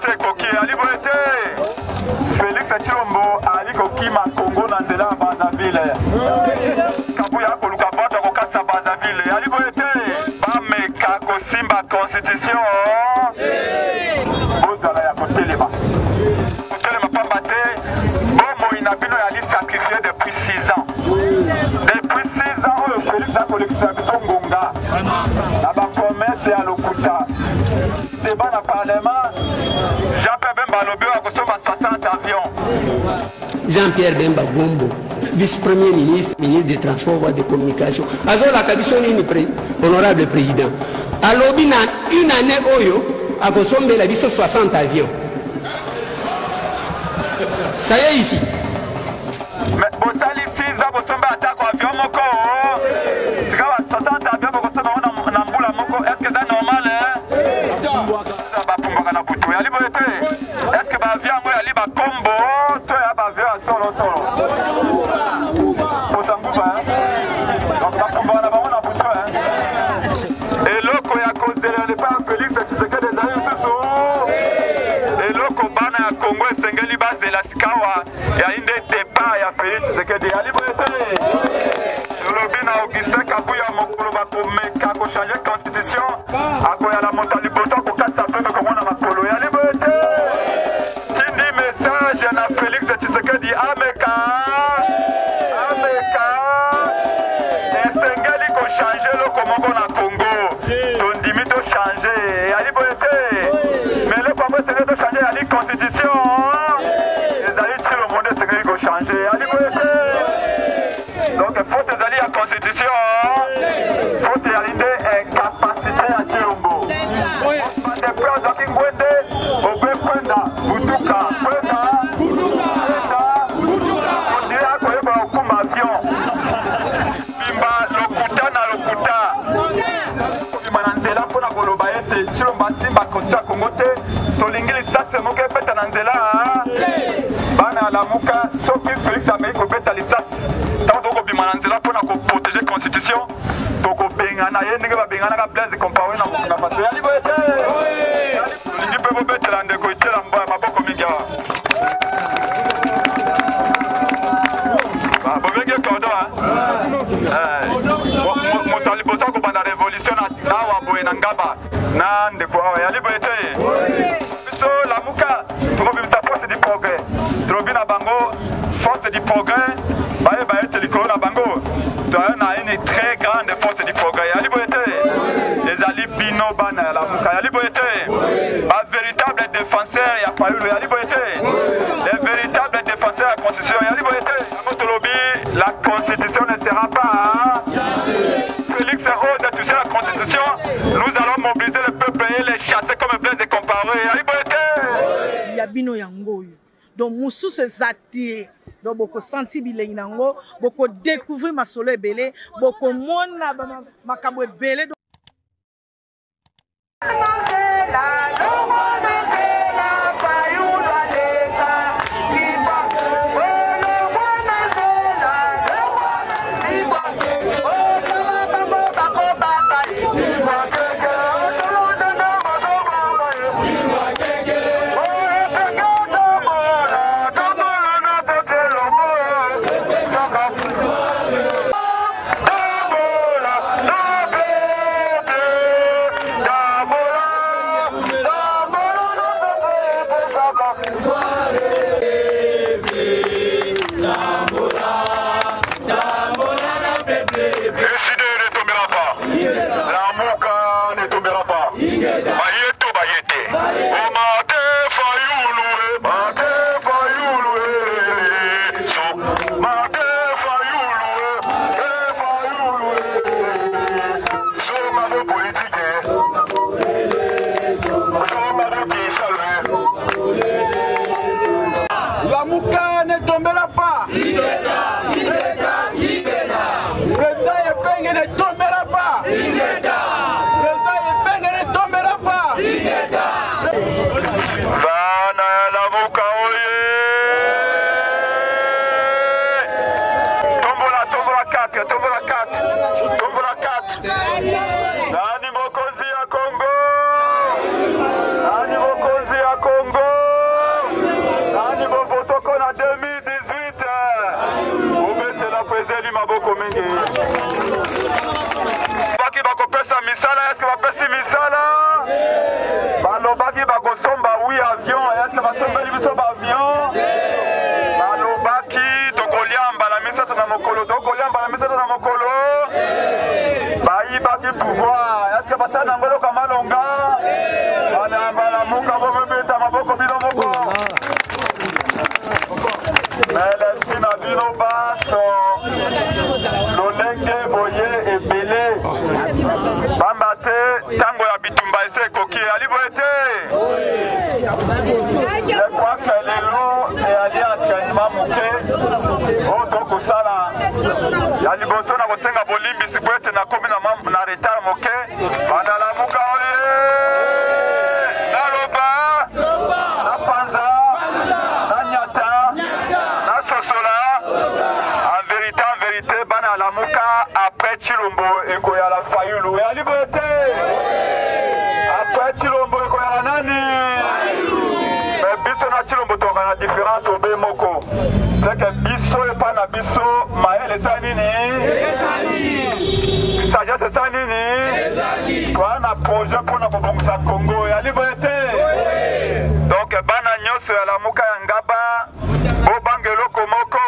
c'est Koki, Ali Boete. Félix Chilombo, Ali Koki, ma Congo, Nanzela, Bazaville. Kabuya, Kolukabata, Kokatsa, Bazaville. Ali Boete. Bameka, Kosimba, Constitution. Bozala, Yakotelema. Kotelema, Pambate. Bomo, Inabino, Ali sacrifié depuis 6 ans. Depuis 6 ans, Félix a collecté son Gonga. La promesse est à l'Okuta. Débat dans le Parlement. Jean-Pierre Bemba Lobio a consommé 60 avions. Jean-Pierre Bemba Gombo, vice-premier ministre, ministre des Transports et des Communications. Azola Kabisoni, honorable président. À l'Obina, une année, Oyo a consommé la vie 60 avions. Ça y est ici. Mais vous allez 6 ans, vous tombez à attaque avion, Moko. C'est quand même 60 avions, vous tombez à Namboula, Moko. Est-ce que c'est normal, hein? Est-ce que l'avion est allé à Combo? Tu es à solo solo. Pour Sangouba, hein? Donc, la Combo, on a bouton, hein? Et l'autre, à cause de l'épargne Félix, tu sais que des années sous. Et l'autre, Bana Congo, Sengeli Bas de la Sikawa, il y a une des débats, il y a Félix, tu sais que des Aliboté. Lobina Augustin Kabouya Mokoloba pour Meka, changer la constitution, à quoi il y a la montagne Bosso, pour 4 ça fait comme on a ma colo. Il y a Aliboté. Qui dit message, il y a Félix, tu sais que dit Ameka. Ameka. Et Sengeli qu'on change le comment on a Congo. Ton limite de changer. Il y a Aliboté. Mais le Congo c'est de changer la constitution. Les alliés tirent le monde, c'est qu'ils vont changer. Donc il faut des alliés à la constitution. Il faut des alliés incapacité à Chirombo. On va des plans de Kingwende, on peut prendre Boutuka. On dirait à quoi il y a un coup d'avion. Bimba, Lokuta na Lokuta. Mananzela pour la Golobaete, Chiromba Simba, Konsa Kongote, Tolingili Sase Moke Peta Nanzela. Bana la Muka, Soki Félix Amérique Beta Lissas. Tant que Bimananzela pour protéger la Constitution, Toko Bengana, Yenga Bengana, Blaise comparé dans la façon. Yali Boete! Yali Boete, Bete Lande Koite Lamba, Maboko Mingawa. Bovenge Kodo, hein? Motalibosa ko bana révolution na wa boenangaba na ndeko yali boete so la muka trobi sa force du progrès trobi na bango force du progrès bae teliko na bango to na une très grande force du progrès yali boete les ali bino bana la muka yali boete ba véritable défenseur ya Fayulu yali boete les véritables défenseurs de la constitution yali boete la constitution ne sera pas Félix ose de toucher la constitution, nous allons mobiliser le peuple et les chasser comme Blaise de Compaoré. Il y a bino yango. Donc Moussou se zati. Donc beaucoup senti bilei nango, beaucoup découvrir ma soleil belé, beaucoup mona makabwe belé. Ne tombera pas. est-ce que bapesi misala balobaki bakosomba wi avion est-ce que basombeli biso baavion balobaki tokoliamba na misato na mokolo tokoliamba na misato na mokolo bayibaki pouvoir est-ce que basala nango eloko malonga banambalamuka bomebeta maboko bino moko melesi na bino baso lolenge boye ebele bamba te ntango ya bitumba ese ekoki ali boye te ekwaka lelo eyali entraînement moke oyo tokosala ya liboso na kosenga bolimbisi po ete nakomi na retard moke bandalamuka oye naloba na panza na nyata na sosola en vérité bana alamuka après Chilombo ekoyala Fayulu eyali boye te après Chilombo ekoyala nani mais biso na Chilombo toka na différence obe moko c'est que biso epa na biso mayele esa nini sagesse esa nini toa na projet mpona kobongisa Congo eyali boye te donc bana nyonso ya lamuka ya ngaba bobanga eloko moko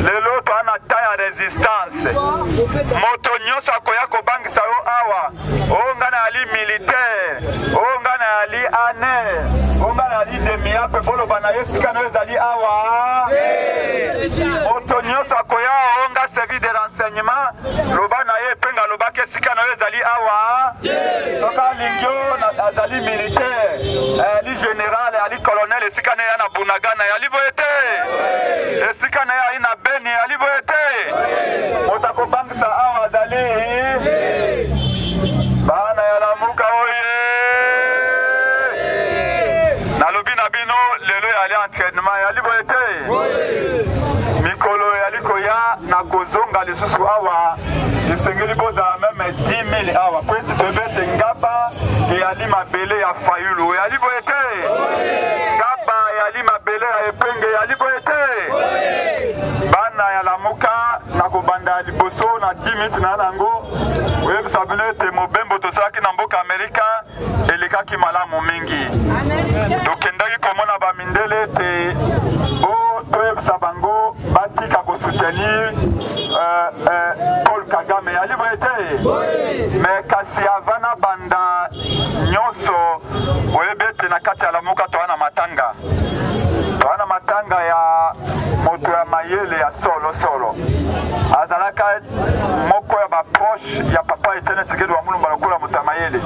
lelo toa na ta ya résistance moto nyonso akoya kobangisa yo awa oyo nga na ali militaire oyo nga na ali aner oyo nga na ali demiape boloba na ye sika na yo ezali awa moto nyonso akoya oyo nga servi de renseignement loba na ye epenga alobaki esika na yo ezali awa soki alingi yo azali militaire ali général ali colonel esika na ye ya na bunagana yali boye te esika na ye ali na beni yali boye te moto akobangisa awa azali bana ya lamuka oye nalobi na bino lelo yali entraînement yali boye te mikolo yali koya na kozonga lisusu awa esengeli bozala meme 10 000 awa po ete toyebete ngaba eyali mabele ya Fayulu yali boye te ngaba yali mabele ya epenge yali boye te bana ya lamuka na kobanda liboso na 10 minutes na yango oyebisa bino ete mobembo tosalaki na mboka Amerika elekaki malamu mingi tokendaki komona bamindele ete toyebisa bango batika kosoutenir Paul Kagame yali boye te me kasi avana banda nyonso oyebi ete na kati ya lamuka towana matanga ya moto ya mayele ya solo azalaka moko ya baproche ya papa Etienne Tshisekedi wa Mulumba lokola moto ya mayele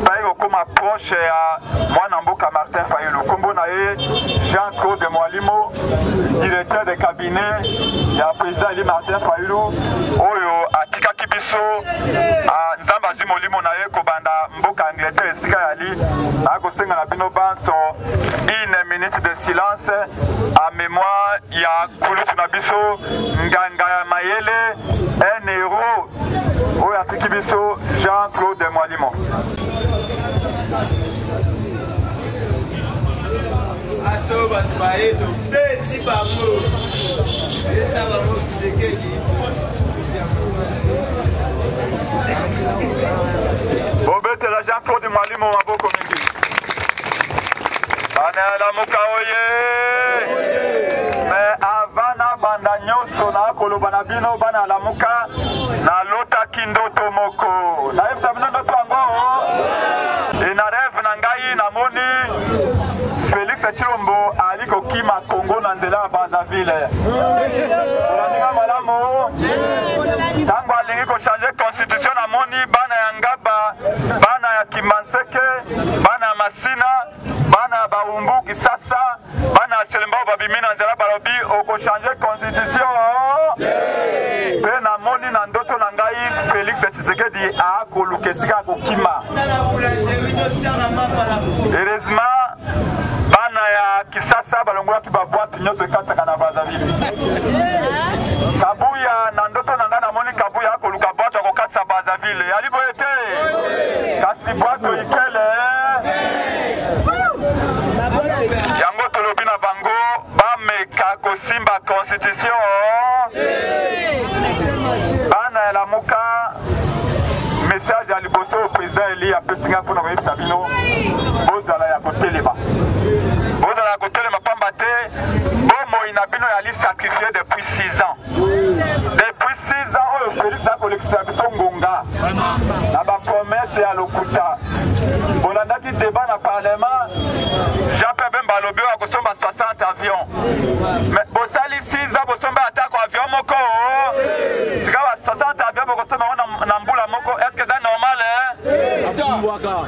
pai kokoma proche ya mwana mboka Martin Fayulu kombo na ye Jean-Claude Mwalimo directeur de cabinet ya président Eli Martin Fayulu oyo atikaki biso nzambe azwi molimo na ye kobanda mboka Angleterre esika yali akosenga na bino banso 1 minute de silence en mémoire ya kulutu na biso nganga ya mayele un héros oyo atiki biso Jean-Claude Mwalimo. Aso batu baedo peti bango esa bango Tshisekedi bobetela Jean-Claude Mwalimo maboko mingi bana ya lamuka oye me avana banda nyonso na koloba na bino bana ya lamuka nalotaki ndoto moko nayebisa bino ndoto yango ina rêve na ngai namoni Félix Chilombo ali kokima Congo na nzela ya Brazzaville olandinga malamu ntango alingi kochange constitution namoni bana ya ngaba bana ya Kimbanseke bana ya Masina bana ya Baumbu Kisasa bana ya Selembao babimi na nzela balobi okochange constitution pe namoni na ndoto na ngai Félix Tshisekedi akoluka esika kokima heureusement bana ya Kisasa balongolaki babwate nyonso ekataka na Brazzaville kabuya na ndoto na ngai namoni kabuya akoluka bwato akokatisa Brazzaville yali boye te kasi bwato ikele yango tolobi na bango bameka kosimba constitution bana ya lamuka président Eli apesi nga mpona koyebisa bino bozala ya kotelema bozala ya kotelema pamba te bomoi na bino yali sacrifié depuis 6 ans depuis 6 ans oyo Félix akolekisa biso ngonga na bapromese ya lokuta bolandaki débat na parlement Jean-Pierre Bemba alobi oyo akosomba 60 avions mais bosali 6 ans bosomba atako avion moko sika ba 60 avions bokosomba na mbula moko est-ce que c'est normal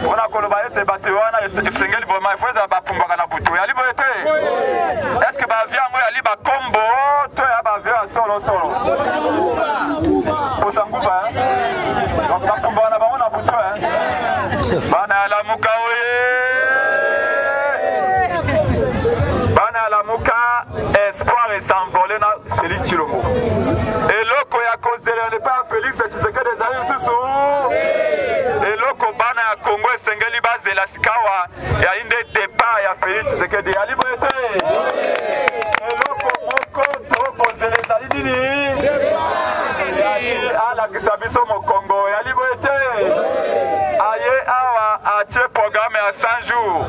on a koloba ete bato wana esengeli vraiment efoeza bapumbwaka na butu yali boye te est-ce que baavion yango yali bakombo to ya baavion ya solosolo posanguba donc bapumbwaka na bango na butu bana ya lamuka oye bana ya lamuka espoir esanvole na Félix Tshilombo eloko ya considéré pas Félix Tshisekedi ezali lisusu eloko bana ya Congo esengeli bazela sikawa ya inde départ ya Félix Tshisekedi yali boye te eloko moko tokozela ezali nini yali alakisa biso mokongo yali boye te aye awa atie programme ya 100 jours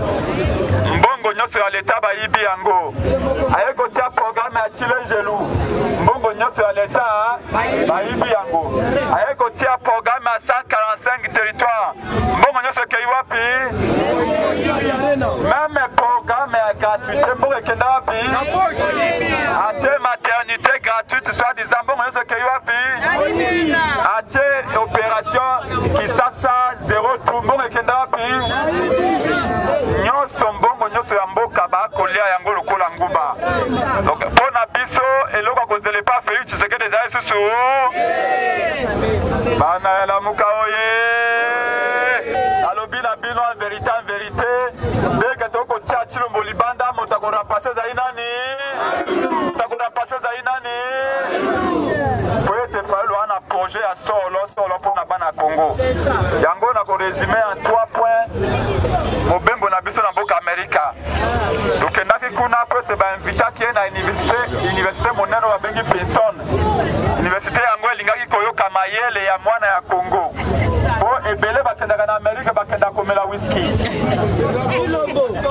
mbongo nyonso ya leta bayibi yango aye kotia programme ya Chilengelu mbongo nyonso ya leta bayibi yango aye kotia programme ya 145 territoire mbongo nyonso ekei wapi meme programme ya gratuité mbongo ekenda wapi atie maternité gratuite soi-disant mbongo nyonso ekei wapi atie opération Kisasa 0 trou mbongo ekenda wapi nyonso mbongo nyonso ya mboka bakolia yango lokola nguba donc mpona biso eloko akozele pa Félix Tshisekedi ezali susu bana ya lamuka oye alobi na bino en vérité ndenge tokotia Tshilombo libanda moto akorapase ezali nani moto akorapase ezali nani po ete fayulu wana projet ya solo mpona bana ya Congo yango nakoresume en 3 points mobembo na biso na mboka Amerika tokendaki kuna po ete bainvitaki ye na université monene oyo babengi Princeton université yango elingaki koyoka mayele ya mwana ya Congo po ebele bakendaka na Amerika bakenda komela whisky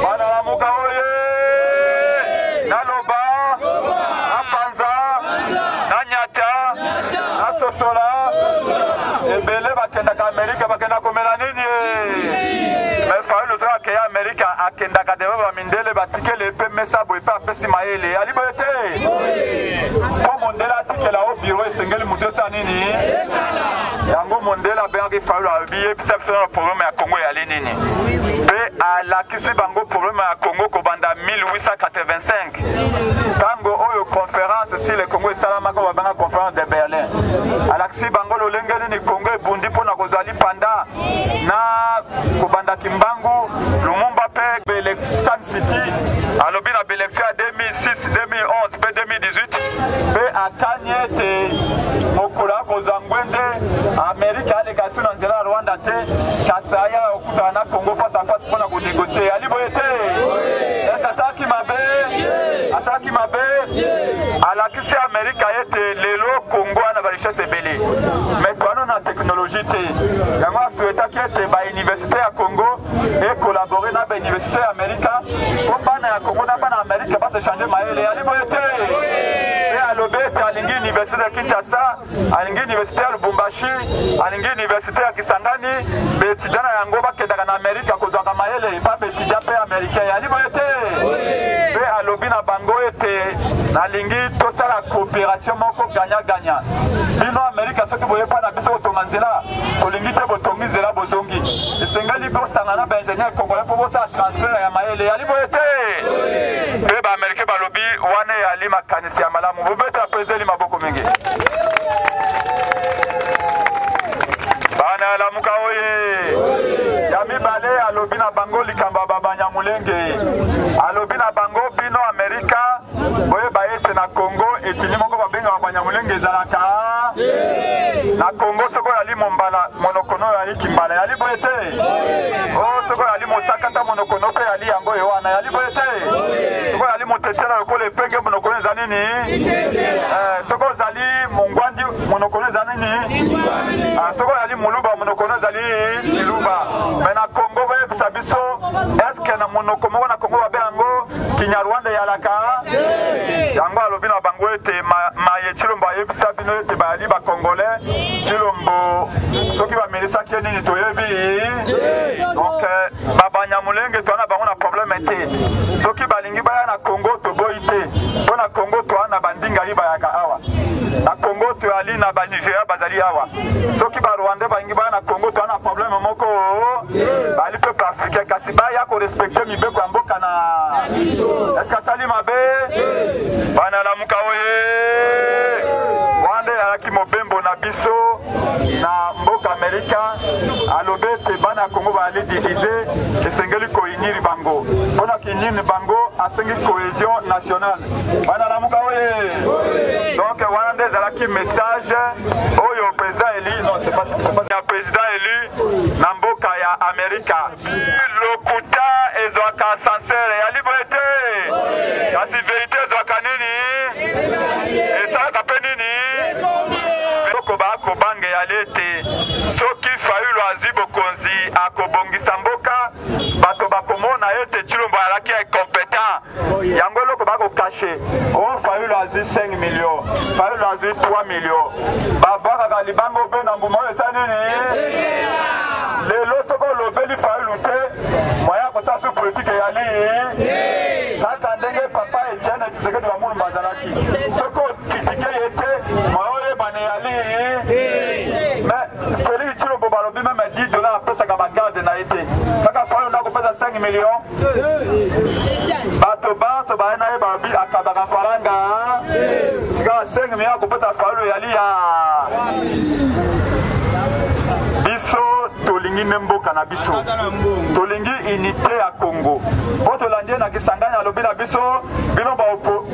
bana ya muka oye naloba napanza nanyata nasosola ebele bakendaka Amerika bakenda komela nini mais Fayulu soki akeya Amerika akendaka debe bamindele batikele epe mesa boye epe apesi mayele ali boye te mpo mondele atikela o biro esengeli moto esa nini yango mondele abengaki Fayulu alobi yebisa biso na probleme ya Congo eyali nini mpe alakisi bango probleme ya Congo kobanda 1885 ntango oyo conférence si le Congo esalamaka babenga conférence de Berlin alakisi bango lolenge nini Congo ebundi mpona kozwa lipanda na kobanda kimbangu Lumumba pe Sun City alobi na baélection ya 2006 2011 pe 2018 pe akani ete mokolo akozwa ngwende Amerika alekasi na nzela ya Rwanda te kasi aya okutana na Congo face à face mpona konegocie ali boye te ese asalaki mabe alakisi Amerika ete lelo Congo ana barichesse ebele mais twano na technologie te yango asuetaki ete bauniversité ya Congo ekolabore na bauniversité ya Amerika po bana ya Congo na bana Amerika basechange mayele ali boye te pe alobi ete alingi université ya Kinshasa alingi université ya Lubumbashi alingi université ya Kisangani beetudia na yango bakendaka na Amerika kozwaka mayele pa beetudia mpe américain ali boye te pe alobi na bango ete nalingi tosala coopération moko ganya bino Amerika soki boye mpa na biso kotonga nzela tolingi te botongi nzela bozongi esengeli bosanga na baingénieur congolais mpo bosala transfert ya mayele ali boye te mpe baaméricain balobi wana eyali makanisi ya malamu bobeta peseli maboko mingi bana ya lamuka oye ya mibale alobi na bango likambo ya babanyamulenge alobi na bango bino Amerika boyeba ete na Congo etini moko babengaka banyamulenge ezalaka na Congo soko yali mombala monokono yali kimbala yali boye te soko yali mosaka ta monokono pe yali yango ewana yali boye te soko yali motetela lokola epenge monokono eza nini soko ozali mongwandi monokono eza nini soko yali muluba monokono ezali liluba monoko moko na Congo babe yango Kinyarwanda ya laka yango alobi na bango ete maye Chilombo ayebisa bino ete bali ba Congolais Chilombo soki ba melisa ki nini toyebi donc babanya mulenge to na bango na problème ete soki balingi baya na Congo to boite bona Congo to ana bandinga liba ya ka awa na Congo to ali na ba Nigeria bazali awa soki ba Rwanda balingi baya na Congo to ana problème moko bali peuple africain kasi ba ya ko respecter mibeko ya mboka na est-ce que sali mabe bana la muka oye wande alaki mobembo na biso na mboka Amerika alobe te bana Congo bali diviser esengeli ko iniri bango bona ki iniri bango asengi cohésion nationale bana la muka oye donc wande alaki message oyo président Eli non c'est pas le président Eli na mboka ya Amerika lokuta ezwaka sincere ya liberté kasi vérité ezwaka nini esalaka mpe nini soko bakobange ya lete soki Fayulu azwi bokonzi akobongisa mboka bato bakomona ete Chilombo alaki incompétent yango eloko bakokashe o Fayulu azwi 5 millions Fayulu azwi 3 millions babwakaka libango mpe na mbuma oyo esa nini lelo soko olobeli Fayulu te moya kosa su politique eyali kaka ndenge papa Etienne Tshisekedi wa Mulumba azalaki soko okritike ye te moya oyebana eyali mais Félix Chilombo balobi meme 10 dollars apesaka bagarde na ye te kaka Fayulu ndakopesa 5 millions bato baso baye na ye balobi akabaka faranga sika 5 millions akopesa Fayulu eyali ya biso tolingi mboka na biso tolingi unité ya Congo po tolandi na kisanganya alobi na biso bino ba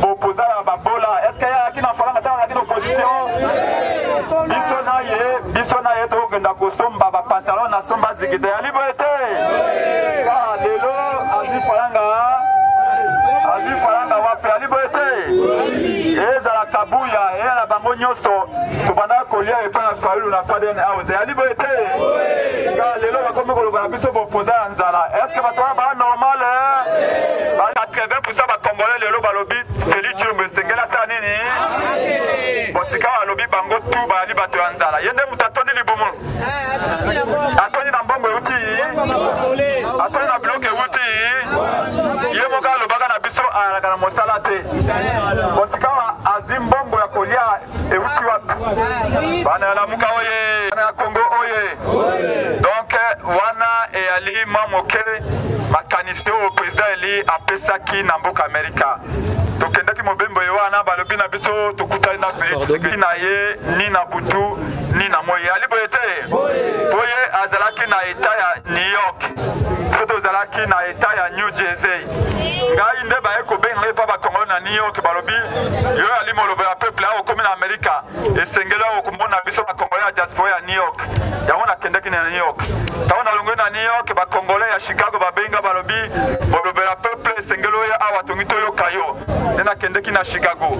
opposa ya babola est-ce que ya kina faranga ta na opposition biso na ye tokenda kosomba ba pantalon na somba zikite ya liberté ka lelo azwi faranga wapi ya liberté ezala kabuya eyala bango nyonso tobanda kolia epa ya Fayulu na Faden House ya liberté ka lelo bakomi koloba na biso bopoza ya nzala est-ce que bato wana baa normal 80% bakongolais lelo balobi Félix Chilombo esengeli asala nini bosika balobi bango tu bayali bato ya nzala ye nde moto atondi libumu atondi na mbongo euti atondi na biloko euti ye moko alobaka na biso ayalaka na mosala te bosika azwi mbongo ya kolia euti wapi bana ya lamuka oye bana ya Congo oye donc wana eyali mwa moke makanisi oyo président Eli apesaki na mboka Amerika tokendaki mobembo ye wana balobi na biso tokutani na Félix na ye ni na butu ni na moye ali boye te boye azalaki na eta ya New York so tozalaki na eta ya New Jersey ngai nde baye kobenga ye pa bakongolo na New York balobi yo ali molobo ya peuple ayo komi na Amerika esengeli ayo komona biso bakongolo ya diaspora ya New York yango nakendaki na New York tango nalongwe na New York bakongolo ya Chicago babenga balobi molobo ya peuple esengeli oyo awa tongi toyoka yo nde nakendeki na Chicago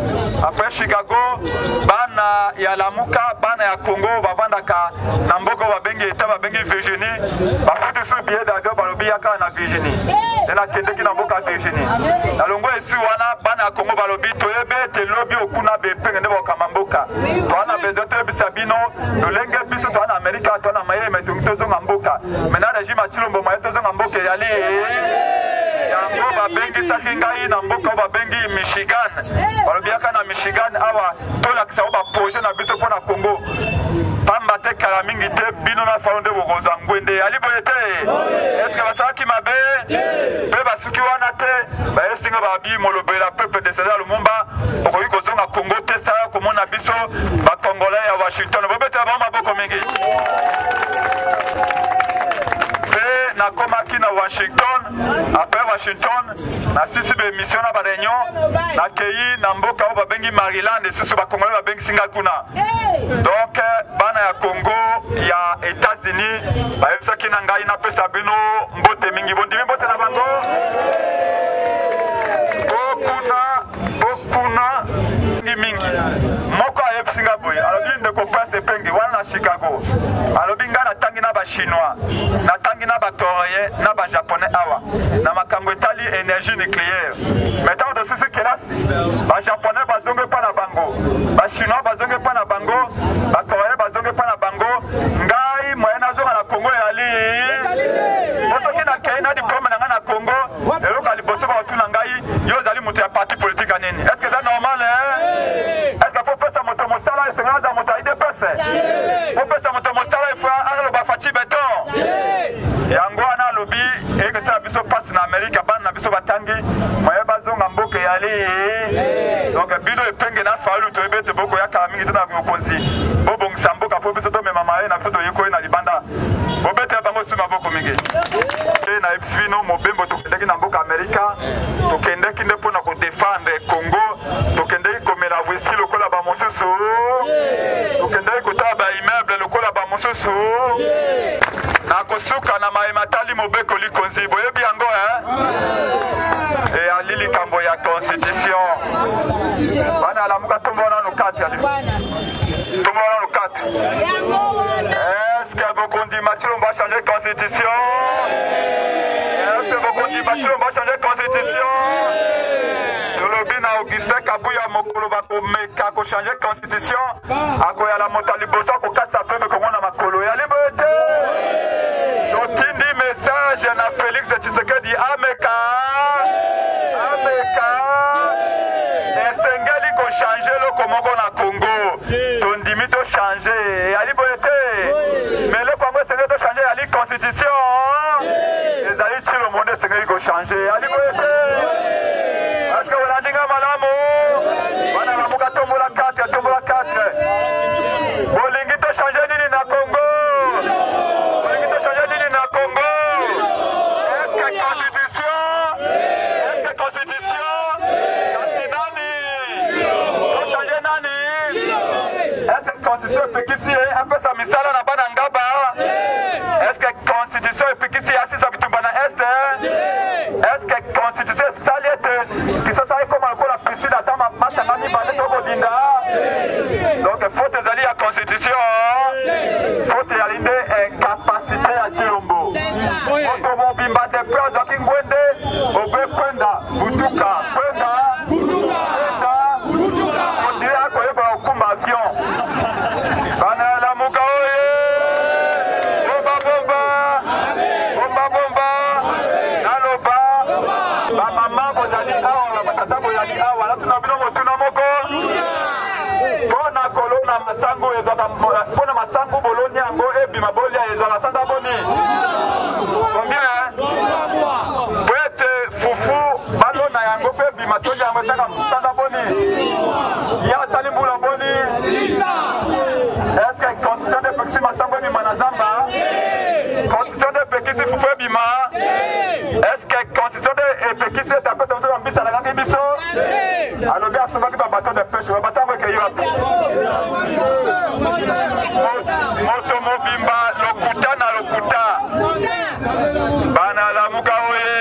après Chicago bana ya lamuka bana ya Congo bavandaka na mboka babengi eta babengi Virginie bafuti su billet d'avion balobi yaka na Virginie nde nakendeki na mboka Virginie nalongwe esi wana bana ya Congo balobi toyebe ete lobi okuna bepenge nde bakama mboka toana besoin toyebisa bino lolenge biso toana Amerika toana mayele metongi tozonga mboka mena régime ya Chilombo maye tozonga mboka eyali yango babengisaki ngai na mboka babengi Michigan balobiaka na Michigan awa tolakisa o baprojet na biso mpo na Congo pamba te kala mingi te bino na Fayulu nde bokozwa ngwende yali boye te eske basalaki mabe mpe basuki wana te bayesinga babi molobela peuple de César Lumumba okoki kozonga Congo te sala komona biso bakongolais ya Washington bobetela bango maboko mingi nakomaki na Washington après Washington nasisi bemission na bareunion nakei na mboka oyo babengi Maryland esusu bakongolais babengisinga kuna donc bana ya Congo ya États-Unis bayebisaki na ngai napesa bino mbote mingi bondimi mbote na bango bokuna mingi moko ayebisinga boye alobi ndeko Prince Epenge wana na Chicago alobi ngai natangi na ba chinois na tangi na ba coréen na ba japonais awa na makambo etali énergie nucléaire maintenant de ceci kelasi ba japonais bazonge pa na bango ba chinois bazonge pa na bango ba coréen bazonge pa na bango ngai moyena zonga na Congo yali soki na kei na diplôme na nga na Congo eloka liboso ba otuna ngai yo zali moto ya parti politique nini est-ce que ça normal est-ce que pour pesa moto mosala esengana za moto idps pour pesa moto mosala ifwa aloba faci beton yango wana alobi ekesala biso pasi na Amerika bana na biso batangi moye bazonga mboka yali donc bino epenge na falu toyebe ete boko yakala mingi te na bokonzi bobongisa mboka po biso tomema maye na biso toyekoyi na libanda bobetela bango sima boko mingi na yebisi bino mobembo tokendeki na mboka Amerika tokendeki nde mpona kodefendre Congo tokendeki komela wesi lokola bamosusu tokendeki kotala baimmeuble lokola bamosusu nakosuka na mayematali mobeko likonzi boyebi yango e ali likambo ya constitution bana alamuka tombo nanu kati tombo nanu kati est-ce que bokondima tilombo a changer constitution est-ce que bokondima tilombo a changer constitution tolobi na Augustin Kabuya mokolo bakomeka kochanger constitution akoyala moto liboso akokatisa feme komona makolo ya libote totindi message na Félix Tshisekedi ameka esengeli kochanger loko moko na Congo tondimi to changer yali boyete mais loko yango esengeli to changer yali constitution ezali tilo monde esengeli kochanger yali boyete parce que olandinga malamu bana lamuka tombola 4 tombola 4 bolingi to changer nini na Congo bolingi to changer nini na Congo est-ce que constitution kasi nani to changer nani est-ce que constitution epekisi apesa misala na bana ngaba est-ce que constitution epekisi asisa bitumba na este est-ce que constitution esali ete kisasa ekoma lokola piscine ata masanga mibale tokodinda donc faute ezali ya constitution faute ezali nde incapacité ya Tshilombo moto mobimba depuis azwaki ngwende obe kwenda butuka kwenda ondire akoyeba okumba avion bana ya lamuka oye bomba naloba bamama bozali awa batata boyali awa natuna bino motuna moko mpona kolona masango ezwaka mpona masango boloni yango ebima bolia ezwaka sanza boni combien po ete fufu balona yango mpe ebima tolia yango ezaka sanza boni ya asali mbula boni eske constitution de pekisi masango ebima na zamba constitution de pekisi fufu ebima eske constitution de epekisi ete apesa biso bambisa nakaki biso alobi asomaki babato de peshe babato yango ekei wapi moto mobimba lokuta na lokuta bana lamuka oye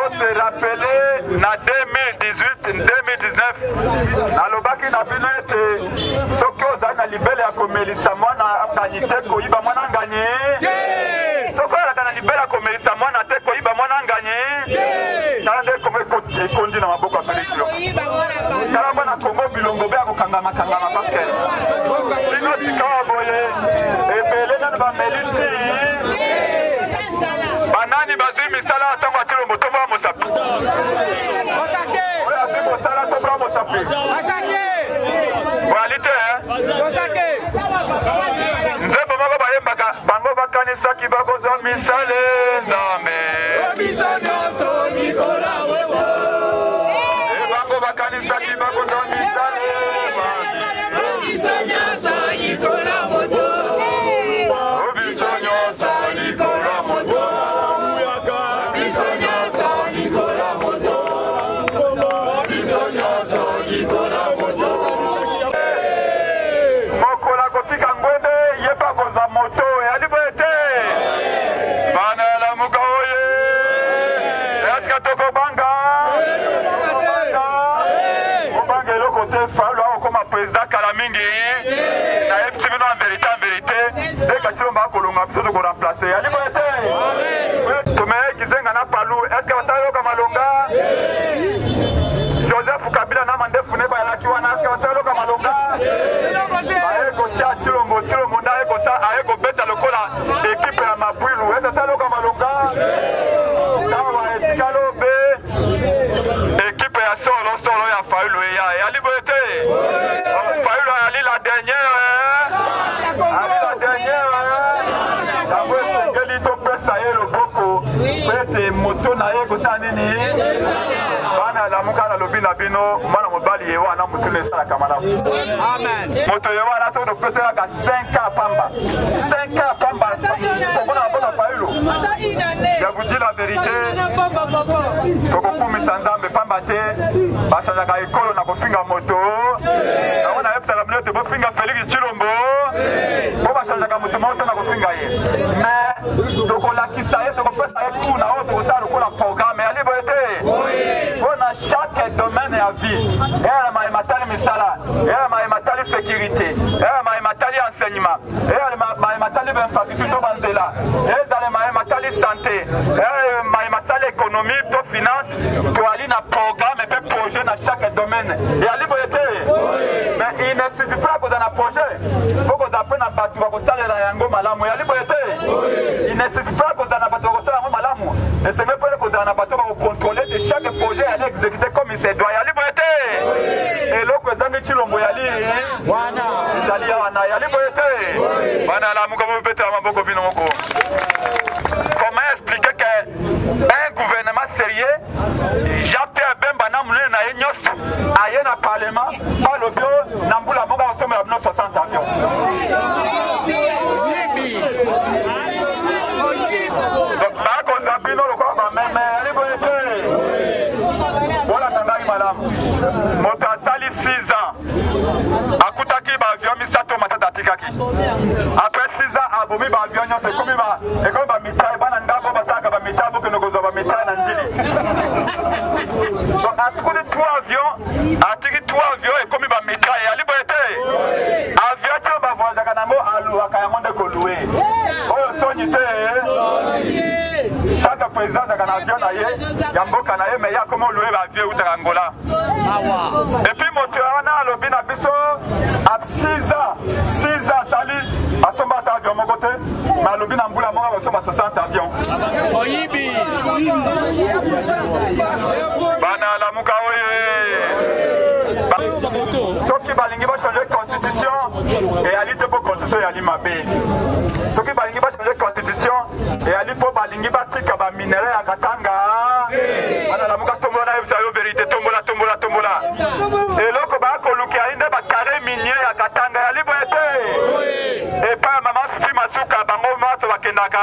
ose rappele na 2018-2019 alobaki na bino ete soki ozali na libele ya komelisa mwana nganyi te koyiba mwana nganyi soki oyalaka na libele ya komelisa mwana te koyiba mwana nganyi tala nde ekondi na maboko ya Félix tala mwana Congo bilongo be akokangama paske bino sikawa boye ebele nanu bameliti banani bazwi misala ntango ya Tshilombo tombola mosapi oyo azwi mosala tombola mosapi boyali te nzembo moko bayembaka bango bakanisaki bakozwa misale nzambe bango bakanisaki bakozwa misale mokola kotika ngwende ye pa koza moto yali boye te bana lamuka oye Chilombo Kolonga biso to ko remplacer. Ali boete. Tome Gizenga na Palu. Est-ce que basala loka malonga? Joseph Kabila na mandefu ne ba yaki wana est-ce que basala loka malonga? Aye ko tia Chilombo na eko sa aye ko beta lokola équipe ya Mabwilu. Est-ce que ça loka malonga? Tawa etikalo be équipe ya solo ya Fayulu ya Ali boete. Fayulu ali la dernière. Ali la dernière. Prete moto na ye kosa nini bana la mukala lobina bino mwana mobali yewa na mutule sala kamala amen moto yewa na so do pesa ka 5 pamba 5 pamba kokona bona Fayulu ya vous dire la vérité toko kumisa nzambe pamba te bashanja ka ekolo na kofinga moto na wana epsa ka mlote bo finga Félix Chilombo bo bashanja ka moto moto na kofinga ye mais toko la kisaye toko pesa pour na autre ko sa ko la programme ali boete on a chaque domaine à vie et ma matali misala et ma matali sécurité et ma matali enseignement et ma matali infrastructure banzela et dans ma matali santé et ma matali économie to finance to ali na programme et projet dans chaque domaine et ali boete mais il ne suffit pas que dans un projet faut que vous appreniez à battre ko sala la yango malamu ali boete il ne suffit pas que vous en battre ko sala malamu et c'est même pas que vous en battre ko contrôler de chaque projet à l'exécuter comme il se doit ali boete et loko zangi Chilombo yali wana izali wana yali boete bana la muko bete maboko bino moko. Comment expliquer que un gouvernement sérieux Jean-Pierre Bemba na mule na yenyos aye na parlement pas le bio na mbula monga osome na 60 avions donc ba ko zabino lo ko ba meme ali boete wala tangai malam moto asali 6 ans akutaki ba avion misato matata tikaki après 6 ans abomi ba avion nyonso ekomi ba mitai bana ndabo basaka ba mitai boke nokozo ba mitai na njili donc atukudi 3 avions atiki 3 avions ekomi ba mitai ali boete avion tio ba voyage kanango alu akayamonde ko louer oyo sonyi te chaque président a un avion na ye yamboka na ye mais ya comment louer ba avion uta Angola et puis moteur na lobi na biso ab 6 ans sali asomba ta avion moko te ma lobi na mbula moko basomba 60 avions oyibi bana la muka oye soki balingi ba changer constitution et ali te pour constitution ya limabe soki balingi ba changer constitution et ali po balingi ba tika ba minerai ya Katanga bana la muka tombola na ebisa yo vérité tombola et loko ba ko lukia inde ba carré minier ya Katanga ya liboete et pas maman Fifi Masuka bango maso bakendaka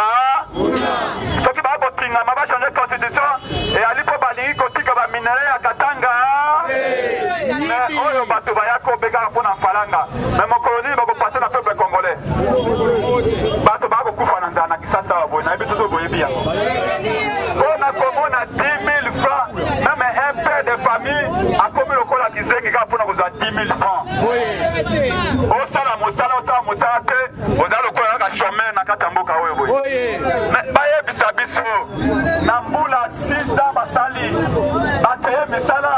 soki ba ko tinga ma ba changer constitution et ali po balingi ko tika ba minerai ya Katanga mais oyo bato bayako beka pona falanga mais mon colonel ba ko passer na peuple congolais bato ba ko kufa na ndana kisasa wabo na bitu zo boyebi yango pona komona 10 000 francs même un père de famille a commis le kola kizengi ka pona kozwa 10 000 francs osala mosala te ozalo kola ka chemin na katamboka oyo boye mais bayebisa biso na mbula 6 ans basali bateye misala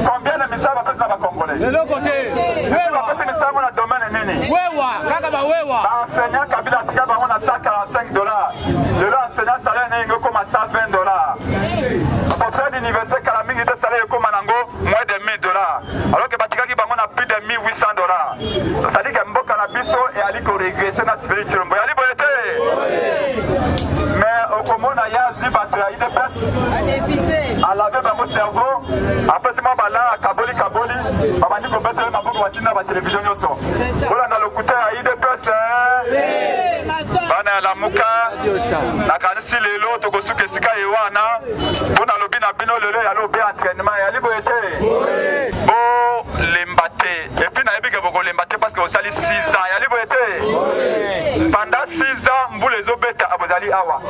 combien de misala bapesi na bacongolais bapesi misala mo na domaine nini baenseignant Kabila atika bango na 145 $. lelo enseignant salaire na yengo ekoma 120 $. professeur d'université kala mingi te salaire ekoma nango moins de 1000 $, alors que batikaki bango na plus de 1800 $. c'est-à-dire que mboka na biso eyali koregresse na Félix Chilombo yali boye te mais okomona ya azwi bato ya UDPS alave bango cerveau apesi mwa bala kaboli babandi kobetele maboko batinda batelevizio nyonso olanda lokuta ya UDPS bana ya lamuka nakanisi lelo tokosuka esika ye wana mpona lobi na bino lelo yali obe entraînement yali boye te bolemba te epuis nayebike bokolemba te parce que osali 6 ans yali boye te pendant 6 ans mbula ezobeta abozali awa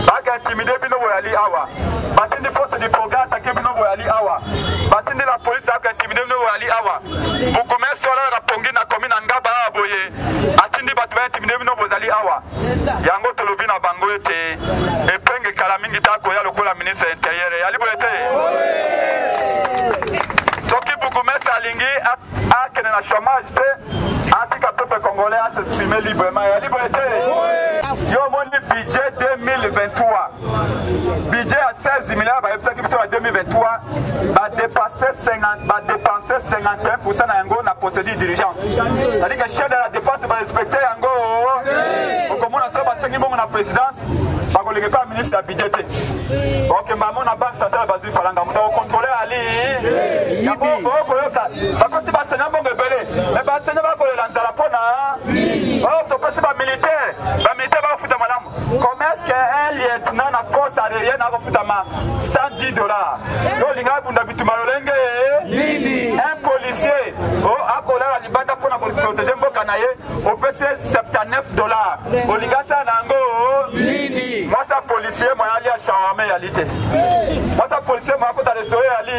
baka intimide bino boyali awa batindi force du programme atake bino boyali awa batindi la police aka intimide bino boyali awa bukume sola rapongi na komi na ngaba boye atindi bato ba intimide awa yango tolobi na bango ete epenge kala mingi tako ya lokola ministre intérieur ya libo ete soki bourgmestre alingi akende na chômage te atika peuple congolais à s'exprimer librement ya libo ete yo moni budget 2023 budget à 16 milliards bayebisaki biso ya 2023 badépenser 51% na yango na procédure d'urgence c'est-à-dire que chef de la défense barespecte yango okomona so basengi bongo na présidence bakolenge pa ministre ya budget te okemba na banque centrale bazwi falanga moto okontrole ali yango okoyoka bakosi basenya bongo ebele me basenya bakolela nzala mpona topesi bamilitaire bakofuta malamu comment est-ce qu'un lieutenant na force aérienne akofutama $110 yo olinga abunda bituma lolenge un policier akolela libanda mpona koprotege mboka na ye opesi $79 olinga sala na yango mwasa policier moya ali acharme yali te mwasa policier moya kota restaurant yali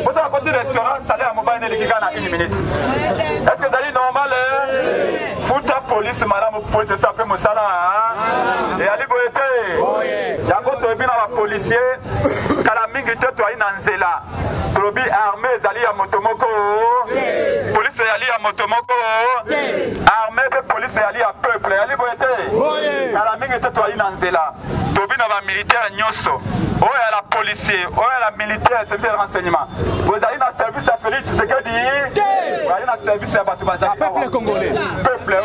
mwasa akoti restaurant salaire ya mobali nelikika na 1 minute est-ce que ezali normal futa police malamu police esa mpe mosala eyali boye te yango toyebi na bapolisier kala mingi te toyai na nzela tolobi arme ezali ya moto moko police eyali ya moto moko arme mpe police eyali ya peuple eyali boye te kala mingi te toyai na nzela tobi na bamilitaire nyonso oyo ya la policier oyo ya la militaire service de renseignement bozali na service ya Félix Tshisekedi bozali na service ya bato bazali peuple congolais peuple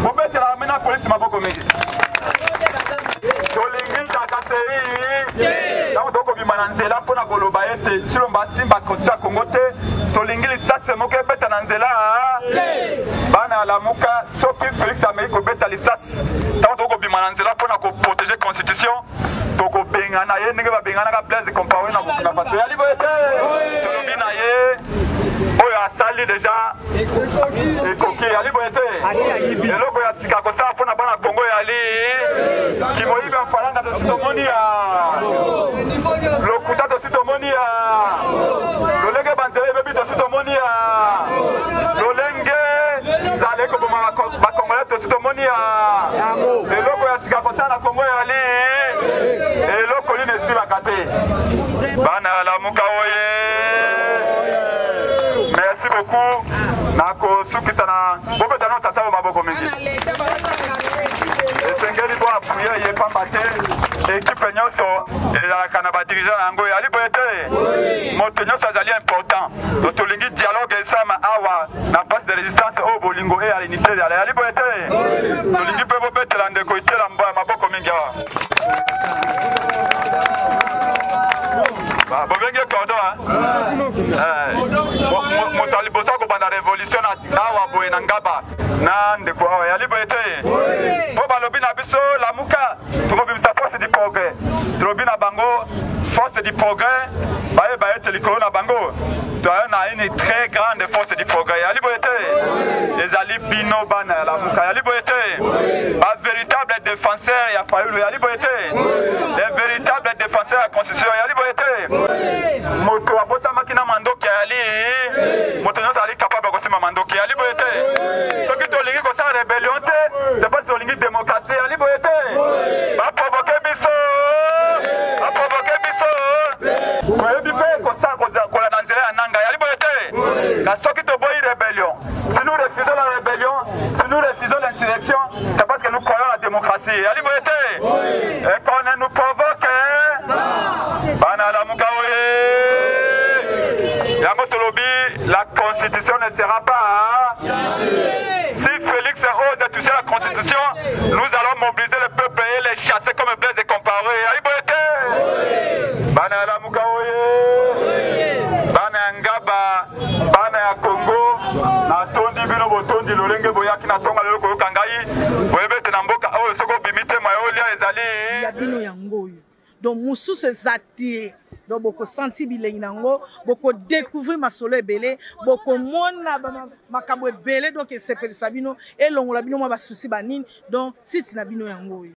bobetela arme na police maboko mingi tolingi takasei ntango tokobima na nzela mpona koloba ete tshilomba simba constitution ya Congo te tolingi lisasi moko ebeta na nzela bana alamuka soki Félix amei kobeta lisasi ntango tokobima na nzela mpona koprotege constitution tokobengana ye ndenge babenganaka Blaise Compaoré na Burkina Faso yali boye te tolobi na ye oyo asali deja ekoki yali boye te eloko ya sika kosala mpona bana Congo yali kimoyibi afalanga tosi tomoni ya lokuta tosi tomoni ya lolenge banzela ebebi tosi tomoni ya lolenge nzala ekoboma bakongolais tosi tomoni ya eloko ya sika kosala na Congo yali eloko nini esilaka te bana alamuka oye merci beaucoup nakosukisa na bobeta no tata maboko mingi esengeli bo apuye ye pamba te ekipe nyonso ezalaka na badirigant na yango yali boye te moto nyonso azali important to tolingi dialogue esama awa na base de résistance oyo bolingo e ya l'unité ezala yali boye te tolingi mpe bobetela ndeko itela maboko mingi awa bovenge cordon moto aliboso akobanda révolution awa boye na ngaba na ndeko awa yali boye te mpo balobi na biso lamuka tokobimisa force du progrès tolobi na bango force du progrès bayeba ete likolo na bango toyo na une très grande force du progrès yali boye te ezali bino bana ya lamuka yali boye te bavéritable défenseur ya fayulu yali boye te les véritables défenseurs ya constitution yali boye te moto abotamaki na mandoki yali moto nyonso ali capable kosima mandoki yali boye te soki tolingi kosala rébellion te c'est parce que tolingi démocratie yali boye te baprovoke biso koyebi mpe kola na nzela ya nanga yali boye te na soki toboyi rébellion si nous refusons la rébellion si nous refusons l'insurrection c'est parce que nous croyons la démocratie yali boye te et qu'on ne nous provoque bana lamuka oye yango tolobi la constitution ne sera pas si Félix ose de toucher la constitution nous allons mobiliser le peuple et les chasser comme Blaise Compaoré yali boye te bana lamuka oye bana ya ngaba bana ya Congo natondi bino botondi lolenge boyaki na tonga lelo koyoka ngai boyebete na mboka oyo soko bimite mayolia ezali ya bino yango oyo donc mosusu ezati donc boko senti bilengi nango boko découvrir masolo ebele boko mona makambo ebele donc esepelisa bino elongola bino mwa basusi banini donc site na bino yango oyo